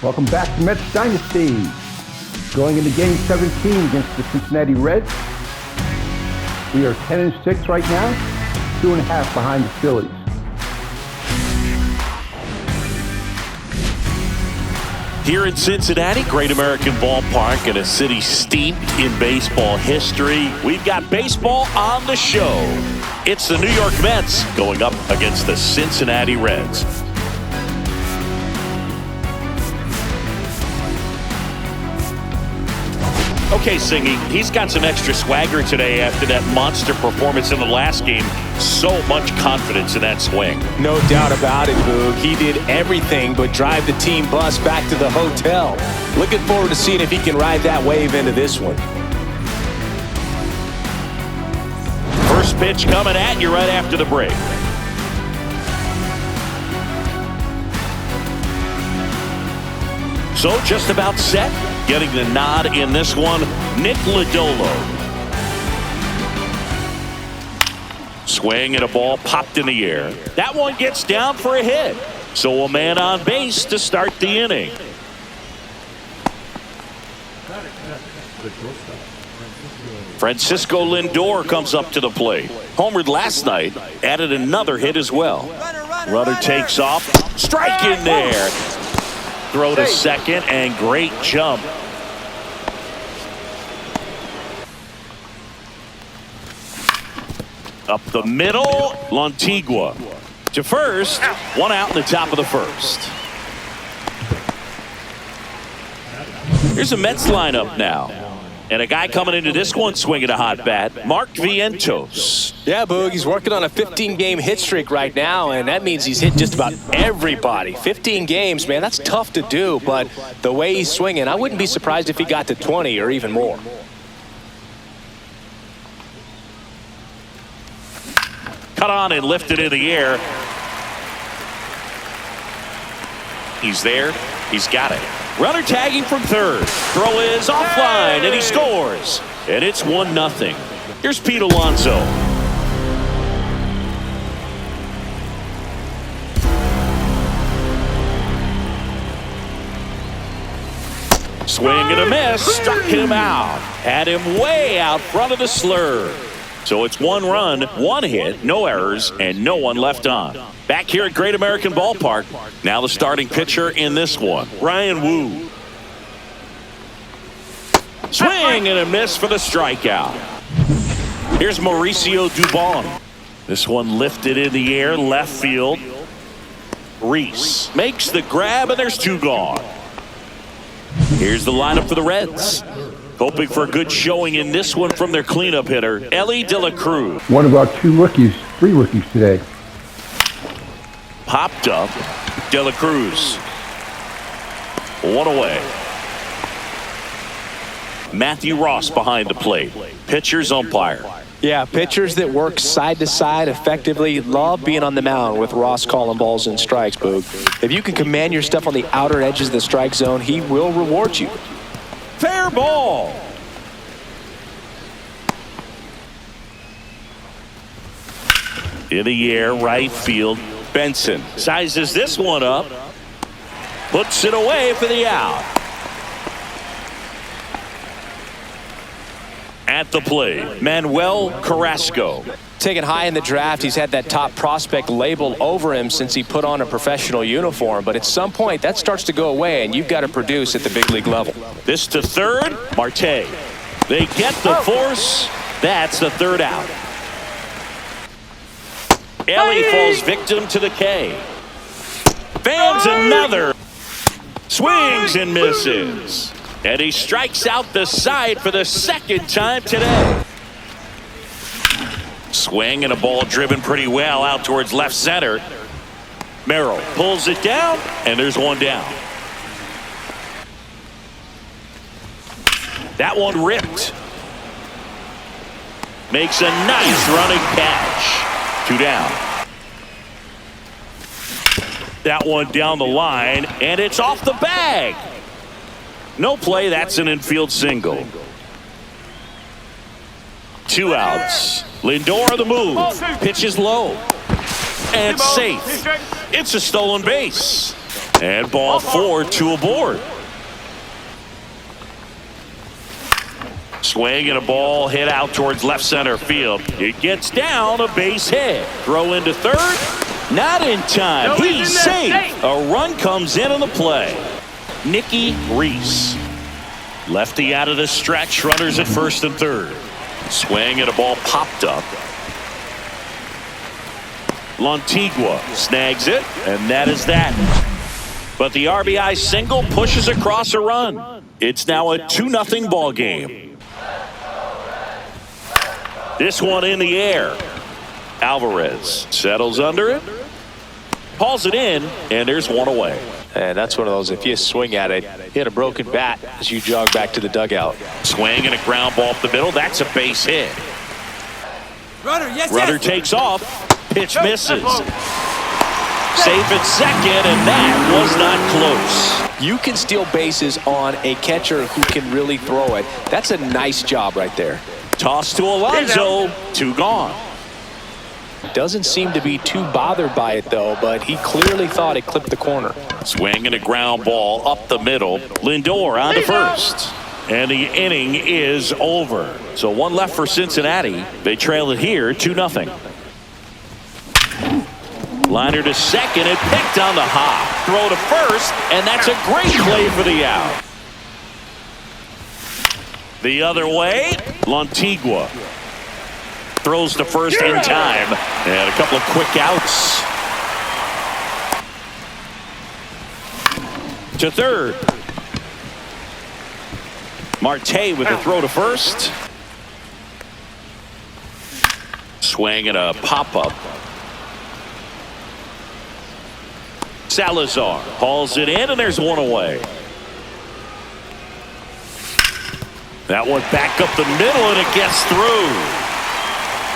Welcome back to Mets Dynasty. Going into Game 17 against the Cincinnati Reds. We are 10-6 right now, 2.5 behind the Phillies. Here in Cincinnati, great American ballpark and a city steeped in baseball history. We've got baseball on the show. It's the New York Mets going up against the Cincinnati Reds. Okay, Cincy, he's got some extra swagger today after that monster performance in the last game. So much confidence in that swing. No doubt about it, Boog. He did everything but drive the team bus back to the hotel. Looking forward to seeing if he can ride that wave into this one. First pitch coming at you right after the break. So just about set. Getting the nod in this one, Nick Lodolo. Swing and a ball popped in the air. That one gets down for a hit. So a man on base to start the inning. Francisco Lindor comes up to the plate. Homered last night, added another hit as well. Runner takes off. Strike in there. Throw to second and great jump. Up the middle, Lantigua. To first, one out in the top of the first. Here's a Mets lineup now. And a guy coming into this one swinging a hot bat, Mark Vientos. Yeah, Boog, he's working on a 15-game hit streak right now, and that means he's hit just about everybody. 15 games, man, that's tough to do, but the way he's swinging, I wouldn't be surprised if he got to 20 or even more. Cut on and lifted in the air. He's there. He's got it. Runner tagging from third. Throw is offline, and he scores. And it's 1-0. Here's Pete Alonso. Swing and a miss. Struck him out. Had him way out front of the slur. So it's 1 run, 1 hit, no errors, and no one left on. Back here at Great American Ballpark. Now the starting pitcher in this one, Ryan Wu. Swing and a miss for the strikeout. Here's Mauricio Dubon. This one lifted in the air, left field. Reese makes the grab, and there's 2 gone. Here's the lineup for the Reds. Hoping for a good showing in this one from their cleanup hitter, Ellie De La Cruz. One of our 3 rookies today. Popped up, De La Cruz. 1 away. Matthew Ross behind the plate. Pitcher's umpire. Yeah, pitchers that work side to side effectively love being on the mound with Ross calling balls and strikes, Boog. If you can command your stuff on the outer edges of the strike zone, he will reward you. Fair ball. In the air, right field. Benson sizes this one up. Puts it away for the out. At the plate, Manuel Carrasco. Taken high in the draft, he's had that top prospect label over him since he put on a professional uniform. But at some point, that starts to go away, and you've got to produce at the big league level. This to third, Marte. They get the force. That's the 3rd out. Ellie falls victim to the K. Fans another. Swings and misses. And he strikes out the side for the 2nd time today. Swing and a ball driven pretty well out towards left center. Merrill pulls it down, and there's 1 down. That one ripped. Makes a nice running catch. 2 down. That one down the line, and it's off the bag. No play, that's an infield single. 2 outs. Lindor the move. Pitches low. And safe. It's a stolen base. And ball 4, 2 aboard. Swing and a ball hit out towards left center field. It gets down, a base hit. Throw into third. Not in time. He's safe. A run comes in on the play. Nicky Reese. Lefty out of the stretch. Runners at first and third. Swing and a ball popped up. Lantigua snags it, and that is that. But the RBI single pushes across a run. It's now a 2-0 ball game. This one in the air. Alvarez settles under it, hauls it in, and there's one away. And that's one of those, if you swing at it, hit a broken bat as you jog back to the dugout. Swing and a ground ball up the middle. That's a base hit. Runner takes off. Pitch misses. Safe at second, and that was not close. You can steal bases on a catcher who can really throw it. That's a nice job right there. Toss to Alonso. 2 gone. Doesn't seem to be too bothered by it, though, but he clearly thought it clipped the corner. Swing and a ground ball up the middle. Lindor on to first. And the inning is over. So 1 left for Cincinnati. They trail it here 2-0. Liner to second and picked on the hop. Throw to first, and that's a great play for the out. The other way, Lantigua throws to first in time, and a couple of quick outs. To third. Marte with a throw to first. Swing and a pop-up. Salazar hauls it in, and there's one away. That one back up the middle, and it gets through.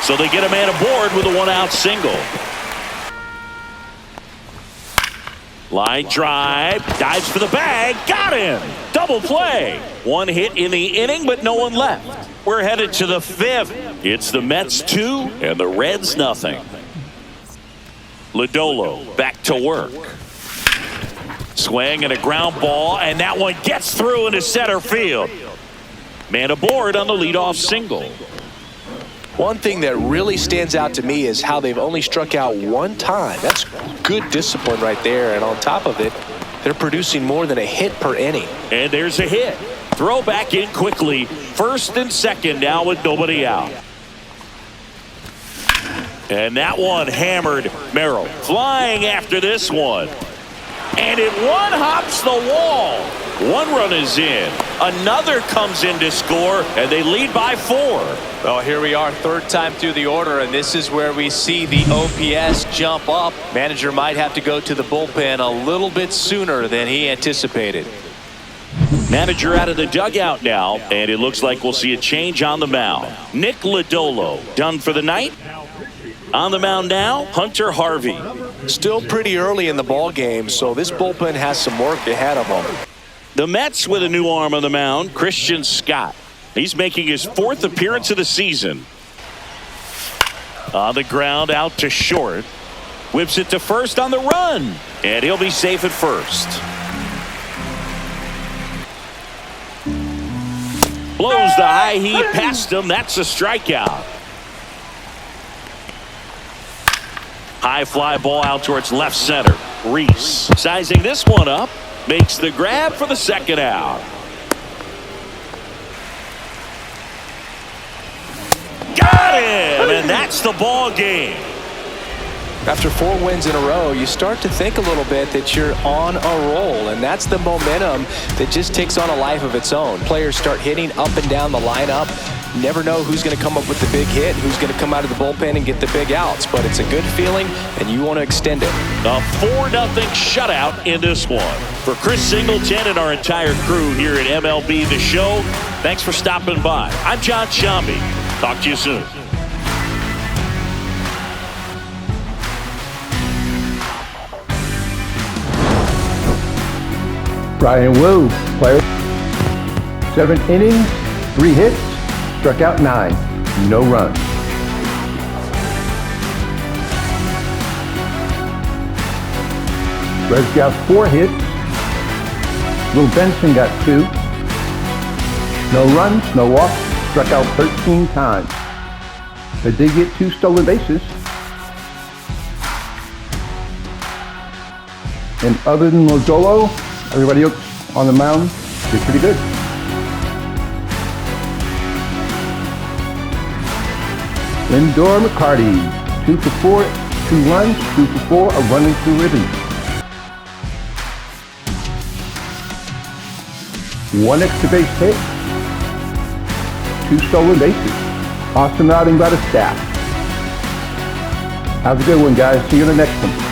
So they get a man aboard with a 1-out single. Line drive, dives for the bag, got him. Double play. 1 hit in the inning, but no one left. We're headed to the 5th. It's the Mets 2 and the Reds nothing. Lodolo back to work. Swing and a ground ball, and that one gets through into center field. Man aboard on the leadoff single. One thing that really stands out to me is how they've only struck out 1 time. That's good discipline right there. And on top of it, they're producing more than a hit per inning. And there's a hit. Throw back in quickly. First and second now with nobody out. And that one hammered. Merrill flying after this one. And it one-hops the wall. 1 run is in. Another comes in to score, and they lead by 4. Well, here we are, 3rd time through the order, and this is where we see the OPS jump up. Manager might have to go to the bullpen a little bit sooner than he anticipated. Manager out of the dugout now, and it looks like we'll see a change on the mound. Nick Lodolo done for the night. On the mound now, Hunter Harvey. Still pretty early in the ball game, so this bullpen has some work ahead of them. The Mets with a new arm on the mound, Christian Scott. He's making his 4th appearance of the season. On the ground, out to short. Whips it to first on the run, and he'll be safe at first. Blows the high heat past him. That's a strikeout. High fly ball out towards left center. Reese sizing this one up. Makes the grab for the 2nd out. Got him! And that's the ball game. After 4 wins in a row, you start to think a little bit that you're on a roll, and that's the momentum that just takes on a life of its own. Players start hitting up and down the lineup. Never know who's going to come up with the big hit, who's going to come out of the bullpen and get the big outs, but it's a good feeling, and you want to extend it. A 4-0 shutout in this one. For Chris Singleton and our entire crew here at MLB The Show, thanks for stopping by. I'm John Shambi. Talk to you soon. Brian Wu, player, 7 innings, 3 hits, struck out 9, no runs. Reds got 4 hits. Will Benson got 2. No runs, no walks, struck out 13 times. They did get 2 stolen bases. And other than Lozolo, everybody else on the mound did pretty good. Lindor McCarty, 2 for 4, 2 runs, 2 for 4, a run and 2 ribbons. 1 extra base hit, 2 stolen bases. Awesome outing by the staff. Have a good one, guys. See you in the next one.